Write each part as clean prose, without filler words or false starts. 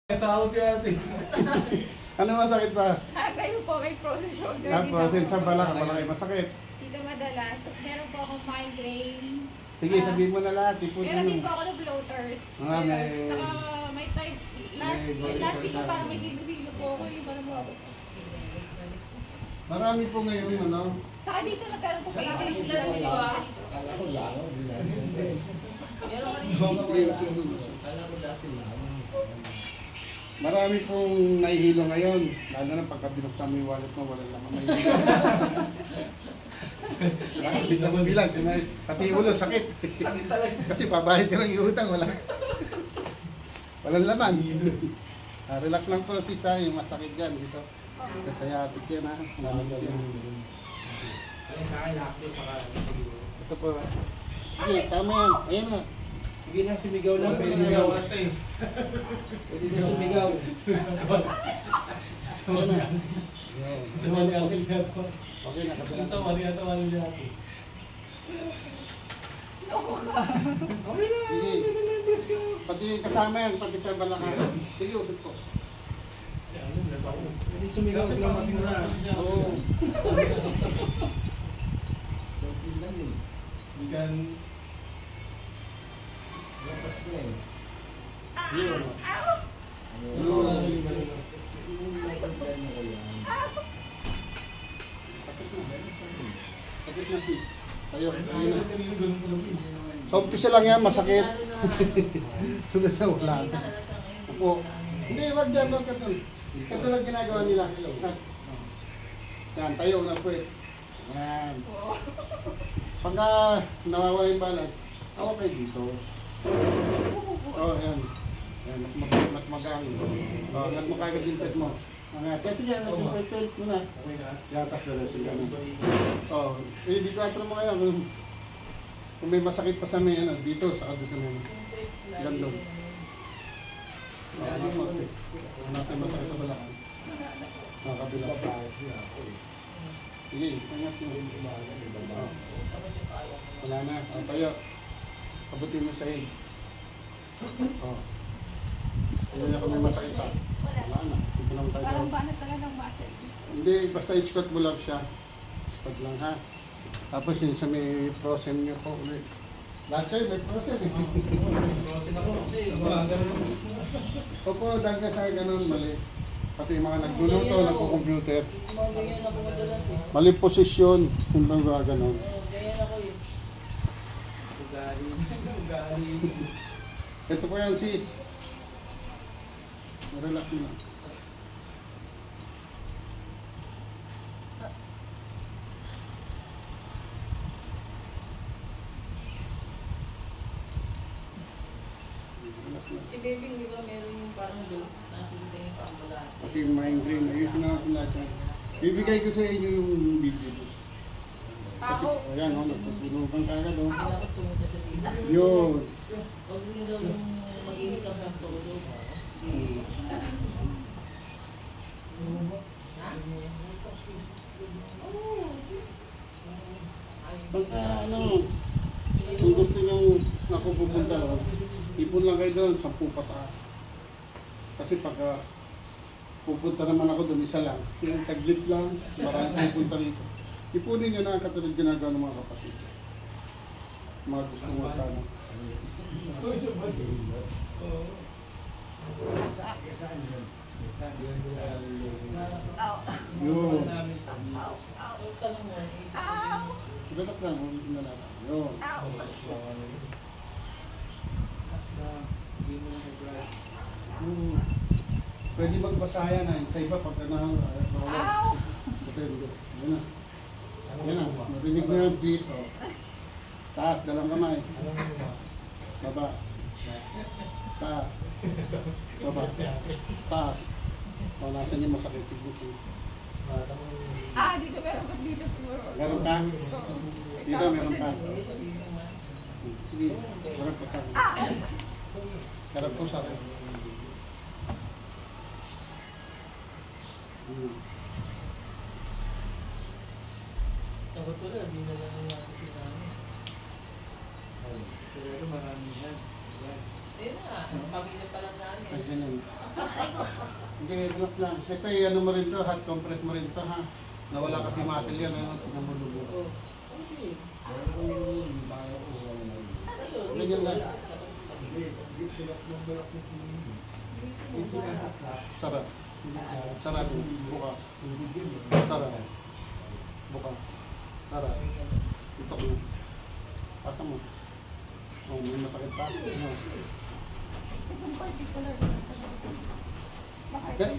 Takot yung ate. Ano masakit pa? Kayo po, may frozen shoulder. Frozen sa balak, malaki masakit. Dito madalas. Tapos meron po akong migraine. Sige, sabihin mo na lahat. Meron din po ako ng bloaters. Saka may type, last week ko parang may hilo-hilo po ako. Yung parang mabasa. Marami po ngayon, ano? Saka dito nagkaroon po pala. Faces lang, di ba? Kala ko lang. Meron ka rin faces. Kala ko dati lang. Marami pong nahihilo ngayon. Lalo na pagka binuksan mo yung wallet mo, wala naman nahihilo. Bigla mo bilang, pati ulo, sakit. Sakit talaga. Kasi babayad ka ng iutang, walang laman. Relax lang po si Sai, yung masakit dyan dito. Kasayatik yan ha. Ay, sa akin, lakdo, saka siguro. Ito po. Sige, tama yan. Ayan na. Sige na, sumigaw lang. Pwede Sumigaw sumigaw. ate. Pwede na sumigaw. Ayan na. Sumali ate lihat ko. Okay na, kabila. Sumali ate, wali lihat ko. Okay na, Sige. let's go. Pati kasama yan, pati sa balakang. Sige, usap po. Pwede sumigaw lang natin sa Oo. We can... Sakit na sis. Tayo. Sa umpisa lang yan, masakit. Sunod na wala. Opo. Hindi, wag dyan, wag ka dun. Ito lang ginagawa nila. Yan, tayo na po eh. Yan. Pagka nawawala yung balag, okay dito. Oh, yan. Yan, mas magang. Oh, at mo kagad yung pet mo. Kasi yan, yung pet mo na. Yan, tapos na rin. Oh, di ko atro mo ngayon. Kung may masakit pa sa may, ano, dito, sa doon sa may. Gandong. Natin masakit sa balakang. Kabila pa. Sige, pangat mo. Wala na. Tayo. Kabutin mo sa hig. Hindi ako may masakit pa. Wala na. Hindi lang tayo. Parang banat talaga ng muscle. Hindi, basta i-squat mo lang siya. Squat lang ha. Tapos yun sa may frozen nyo po ulit. Lahat kayo may frozen eh. Frozen ako kasi gumagano. Opo, dahil ka sa ganun, mali. Pati yung mga nagluluto, nagko-computer. Ganyan ako madalas eh. Mali posisyon, kung bang ganun. Ganyan ako eh. Ugali. Ito po yan sis. Relax mo lang. Si Bebing, di ba meron yung parang loop na nakikita yung pambala. Kasi yung migraine, ayos na ako lahat yan. Bibigay ko sa inyo yung video. Kasi, ayan o, nagpapulugan ka agad o. Tapos tumunta sa dito. Yun. Huwag mo daw yung mag-inig ka ng solo. Pagka ano, kung gusto nyo ako pupunta, ipon lang kayo doon, 10 pataas. Kasi pagka pupunta naman ako doon, isa lang. Yung taglit lang, maraming pupunta rito. Ipunin nyo na katulad ginagawa ng mga kapatid. Mga gusto mo magkano. Yun. Tanong mo eh. Galak lang, hindi na lang. Yun. Pwede magbasayan na. Sa iba, pagka nawala. Ito yun. Yan na. Yan na. Marinig na yung please. Taas, dalang kamay. Baba. Taas. Baba. Taas. O, nasan yung masakit? Dito meron ka dito siguro. Meron ka? Dito meron ka. Sige, meron pa ka. Karap ko sa akin. Takot ko na, di na lang natin sinabi. Pero marami yan. Ayun na, pamilya pa lang namin. Ay, ganun. Hindi, relax lang. Ito ano mo rin to, hot compress mo rin to ha. Nawala kasi muscle yan, ano, namulubo. Oo. Okay. Ganyan lang. Sarap. Sarap. Buka. Sarap. Buka. Sarap. Ito ko. Pasa mo. Oh, may masakit pa. No. Itong particular. Baka ito Eh?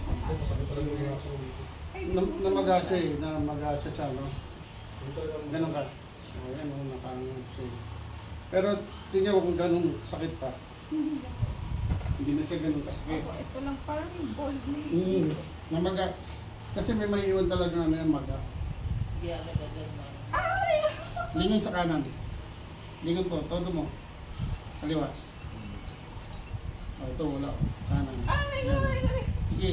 Ay, Namaga siya eh. Namaga siya, no? Ganun ka. O, yan o, nakangin siya. Pero tingnan mo kung ganun sakit pa. Hindi na siya ganun kasakit. Ito lang parang yung ball Namaga. Kasi may maiiwan talaga na yan, maga. Hindi ako gagawin na. Lingon sa kanan. Lingon po, todo mo. Kaliwa. O, ito wala. Kanan. Yan. Sige.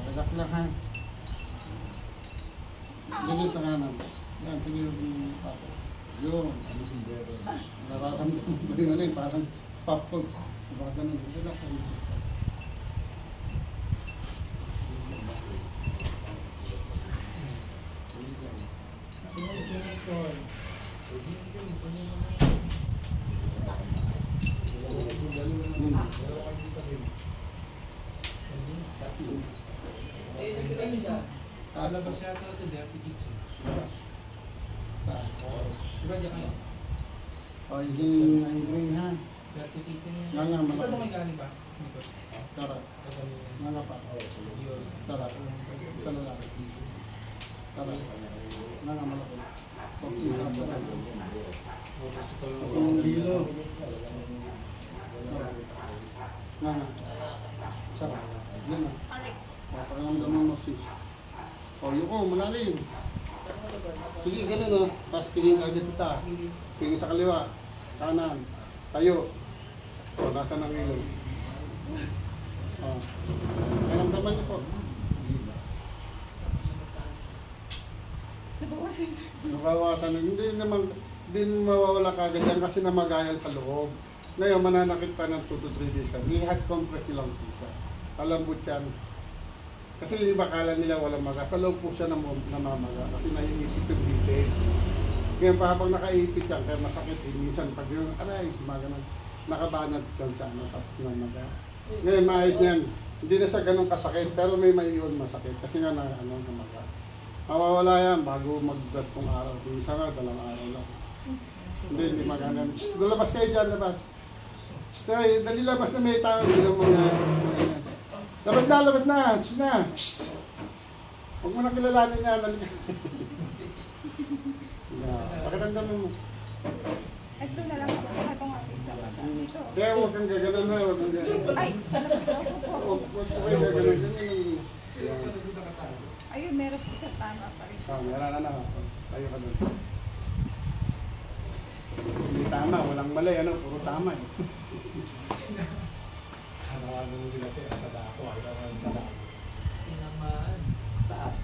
Relax lang ha. Lingon sa kanan. Yan, sige yung pato. Yun. Nararamdaman mo yung ano yung parang popcorn. Diba ganun? Relax lang. Taas Labas po. yata ito, dirty kitchen. Taas. Diba diyan kayo? O, yung green ha. Dirty kitchen yun. Nga nga, Ito malaki. ito may galing ba? Dito. Sarap. Ito may- Nga nga pa. Diyos. Sarap. Sa lalaki. Sarap. Nga nga malaki. Okay, sarap. Yung hilo. Sarap. Nga nga. Sarap. Yan na. O, pakiramdaman mo sis. O, yun ko, malalim. Sige, ganun o. Tapos tingin ka agad kita. Tingin sa kaliwa. Kanan. Tayo. O, nasa ng ilong. O. Pakiramdaman niyo po. Nabawasan siya. Nabawasan. Hindi mawawala kagad yan kasi namagayal sa loob. Ngayon, mananakit pa ng 2 to 3 days. I-hot compress nilang pisa. Kalambot yan. Kasi yung iba kala nila walang maga. Sa loob po siya namamaga kasi naiipit yung bitin. Ngayon pa habang nakaipit yan, kaya masakit eh. Minsan pag yung aray, maga na, nakabanat yan sa ano, tapos namaga. Ngayon, maayos yan. Hindi na siya ganun kasakit, pero may maiiwan masakit. Kasi nga na, ano, namaga. Mawawala yan bago mag-datong araw. Minsan nga, 2 araw lang. Hindi maganda. Labas kayo dyan, labas. Stay, dali labas na may tao. Hindi lang mga... Labas na, labas na. Shh na. Shh. Huwag mo na kilalanin niya. Dali ka. Pakiramdaman mo. Ito na lang ako. Ito nga isa. Dito. Kaya huwag kang gagalan na. Huwag kang gagalan. Ay! Huwag kayo gagalan. Ayun, meron po siya tama pa rin. Meron na. Tayo ka doon. Hindi tama. Walang mali. Ano? Puro tama eh. Hanawagan mo sila tayo sa dako. Ayaw ka sa dako. Tinamaan. Taas.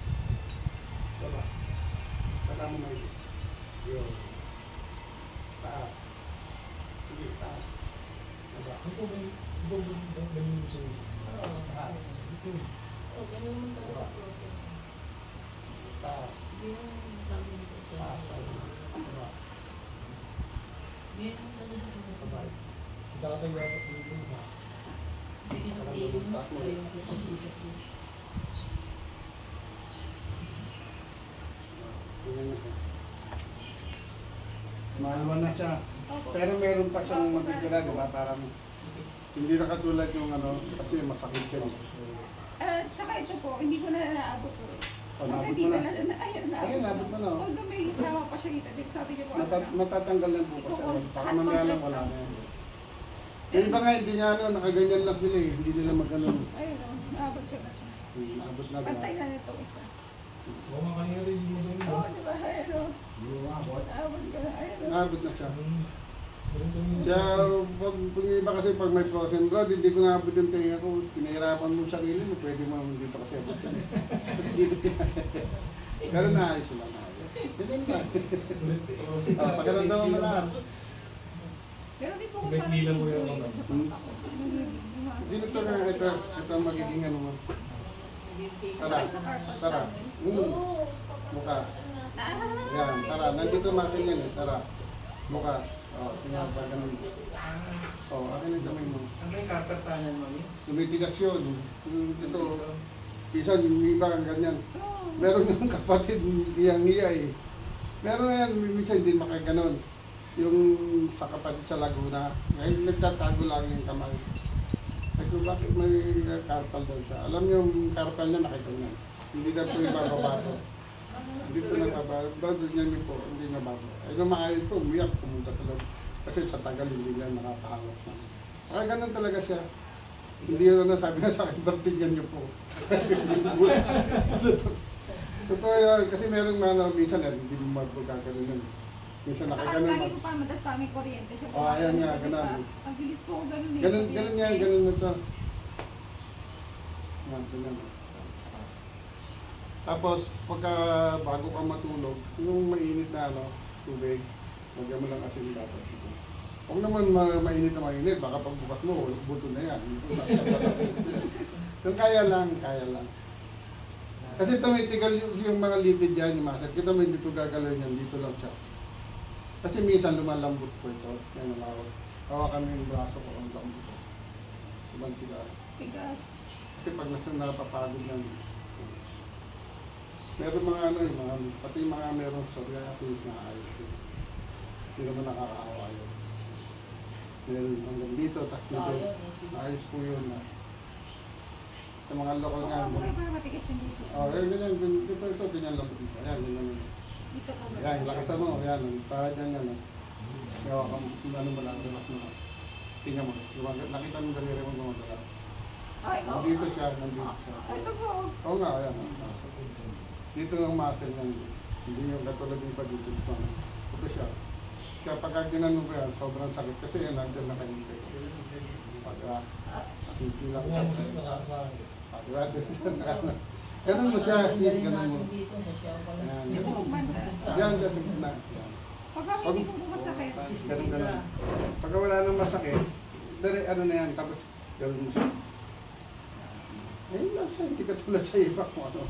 Baba. Saka mo may yun. Taas. Sige, taas. Baba. Ito ba yung sa Oo. Taas. Oo, ganun mo talaga. Taas. Hindi mo sabi nito. Taas. Baba. Ganun talaga. Baba. Tatay yata dito. Hindi mo tingin mo. Ayun ko sa bigat mo. Tingnan mo siya. Mahalwa na siya. Pero meron pa siyang matitira, di ba? Parang hindi na katulad yung ano, kasi masakit siya. Tsaka ito po, hindi ko na naabot po. O, naabot mo Dito na. Ayun, Ayun, naabot mo na. oh. Although may tawa pa siya dito. Sabi niyo po, Matatanggal lang po kasi. Baka mamaya lang wala na yan. Yung iba nga, hindi nga ano, nakaganyan lang sila eh. Hindi nila magano'n. ayun o, naabot ko na siya. Abot na Pantay ba? na nito isa. Oo nga kanina rin yung doon. Oo, di ba? Ayun o. Naabot ko na. Ayun o. Naabot na siya. Siya, pag yung iba kasi pag may frozen road, hindi ko naabot yung tingin ko. Pinahirapan mo sa sarili mo, pwede mo naman dito kasi abot ka. Pero naayos sila na. Ganun na. Pakiramdaman mo lahat. Pero di po ko May parang pila mo hindi yung po mga- eh. Dito na, ito ang magiging ano mo. Sara. Sara. Mukha. Yan, sara. Nandito natin yan eh, sara. Mukha. O, tinapa ganun. O, akin yung kamay mo. Ang may karkatanan, mami. Sumitigas yun. Ito, pisan yung iba ang ganyan. Meron yung kapatid, hiyang-hiya eh. Meron yan, minsan hindi makaganon. Yung sa kapatid sa Laguna, ngayon nagtatago lang yung kamay. Ay kung bakit may carpal daw siya. Alam niyo yung carpal niya nakaganyan. Hindi daw po ibababato. Hindi po nababato niya niyo po, hindi nababato. Ay lumakay po, umiyak, pumunta sa loob. Kasi sa tagal hindi lang nakakahawak na. Kaya ganun talaga siya. Hindi yun na sabi na sa akin, barbigyan niyo po. Totoo yan, kasi merong mga minsan hindi mo magpagkakaroon yun. Minsan nakaganon. Lagi ko pa madas pa may kuryente siya. Ayan nga, ganun. Ang bilis po ko ganun eh. Ganun yan, ganun na ito. Yan, ganun. Tapos, pagka bago ka matulog, yung mainit na tubig, lagyan mo lang asin dapat. Huwag naman mainit na mainit, baka pagbukas mo, buto na yan. Yung kaya lang, kaya lang. Kasi tumitigal yung mga litid dyan, yung massage. Kita mo hindi ko gagalawin yan, dito lang siya. Kasi minsan lumalambot po ito. Yan ang lawak. Hawakan mo yung braso ko ang lambot. Ibang tigas. Tigas. Kasi pag napapagod lang. Meron mga ano yung mga, pati mga meron psoriasis na ayos. Hindi naman nakakaawa yun. Meron hanggang dito, tapos dito. Ayos po yun na. Sa mga lokal nga. Oo, parang matigas yung dito. Ganyan, ito, ganyan lang po dito. Ayan, ganyan. Dito po. Ayan, lakasan mo, ayan, para dyan yan. Yawa ka, ano mo lang, relax mo lang. Tingnan mo, nakita mo daliri mo gumagala. Ay, oo. Nandito siya, nandito siya. Ito po. Oo nga, ayan. Dito ang muscle niyan. Hindi yung katulad yung iba dito. Ito siya. Kaya pagka ginano ko yan, sobrang sakit kasi yan, nandiyan na kayo. Pagka, hindi lang Kung ako siya. sa'yo, nakakasahan. Pagka, ganun mo siya, ganun mo. Dito na siya pala. Ayan. Dito po banda. Yan, kasi na. Yan. Pag hindi ko po masakit. Ganun, ganun. Pagka wala nang masakit, ano na yan, tapos gawin mo siya. Ayun lang siya, hindi ka tulad sa iba kung ano.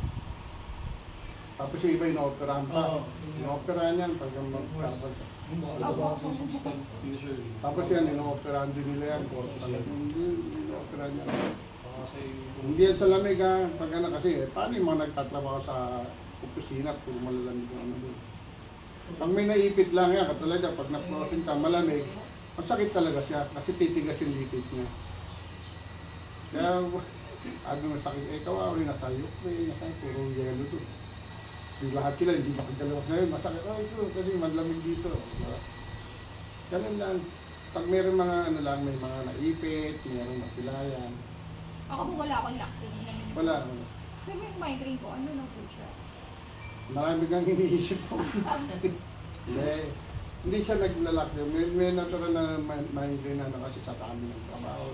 Tapos yung iba ino-operahan pa. Oo. Ino-operahan yan pag magkabal ka. Yung mga trabaho sa hospital, finisher. Tapos yan, ino-operahan din nila yan. Hindi, ino-operahan yan. Kasi Hindi yan sa lamig ha. Pag ano kasi, paano yung mga nagtatrabaho sa opisina kung malalamig yung ano doon. Pag may naipit lang yan, katulad yan, pag na-frozen ka, malamig, masakit talaga siya kasi titigas yung litid niya. Kaya, ano masakit, kawawi, nasayok, nasayok, puro yelo doon. Yung lahat sila, hindi makagalawas ngayon, masakit, ito, kasi malamig dito. Diba? Ganun lang. Pag meron mga ano lang, may mga naipit, meron napilayan. Ako po wala akong lactin. Wala. Sabi yung migraine ko, ano lang po siya? Marami kang iniisip po. Hindi siya naglalak. May natural na migraine na kasi sa dami ng trabaho.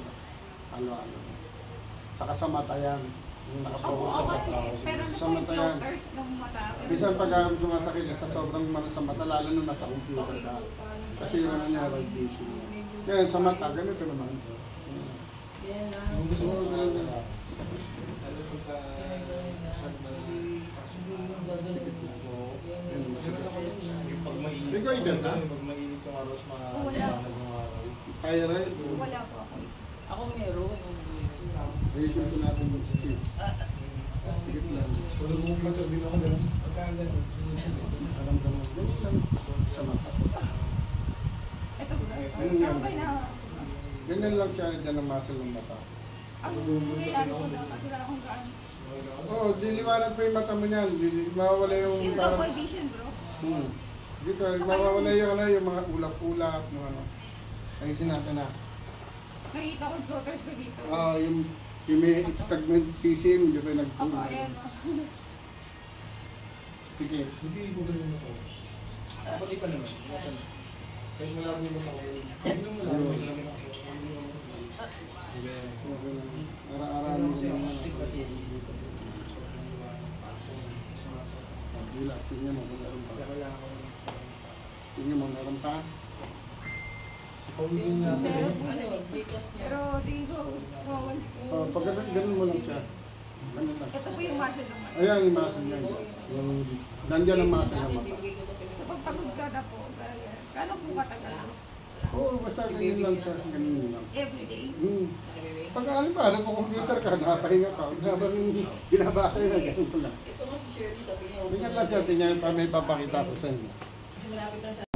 Ano. Saka sa mata yan. Yung nakapokus sa mata. Pero Sa ano po mata yung yan. floaters ng mata? Bisan pag sumasakit sa sobrang sa mata, lalo nung nasa computer ka. Kasi yung ano niya, radiation niya. Kaya sa mata, ganito naman. Yan lang. Yung gusto mo, ganun na. lalo pagka yung pag mainit. Ikaw, Eden, ha? Pag mainit yung araw, mas Wala. mahanag yung araw. Kaya rin. Wala po ako. Ako meron. Ratio ko natin yung chief. Tigit lang. Pero computer din ako ganun. Pagka ganun, Aram-daman. Ganun lang. Sa mata. Ito po. Ayun nga. Ako ba na? Ganyan lang siya, dyan ang muscle ng mata. Ang kailangan ko na wala akong gaan. Oo, diliwanag pa yung mata mo niyan. Mawawala yung Yung parang... double vision bro. Dito, mawawala yung, ano, yung mga ulap-ulap. Yung ano. Ayusin natin na. Nakita ko yung floaters ko dito. Yung may stagnant PCM, hindi pa Ako, nag-pull. ayan. Sige. Hindi ko ganun ako. Pati pa naman. Kahit wala rin naman ako. Hindi naman wala rin naman ako. Ara-ara mo yung mga... Dila, tingnan mo, meron pa. Tingnan mo, meron pa. Pauwi nga ito eh. Pero tingin ko, mawawala. Oh, pag ganun mo lang siya. Ganun lang. Ito po yung muscle naman. Ayan yung muscle niya. Yung, nandiyan ang muscle naman. So pag pagod ka na po, gano'n po katagal? Oo, basta ganyan lang siya. Ganyan lang. Everyday? Pag alam ba, nagko-computer ka, nakapahinga ka, habang binabasa na, ganun ko lang. Ito nga si Shirley, sabi niya. Ganyan lang siya, tingnan pa may papakita ko sa inyo. Malapit lang sa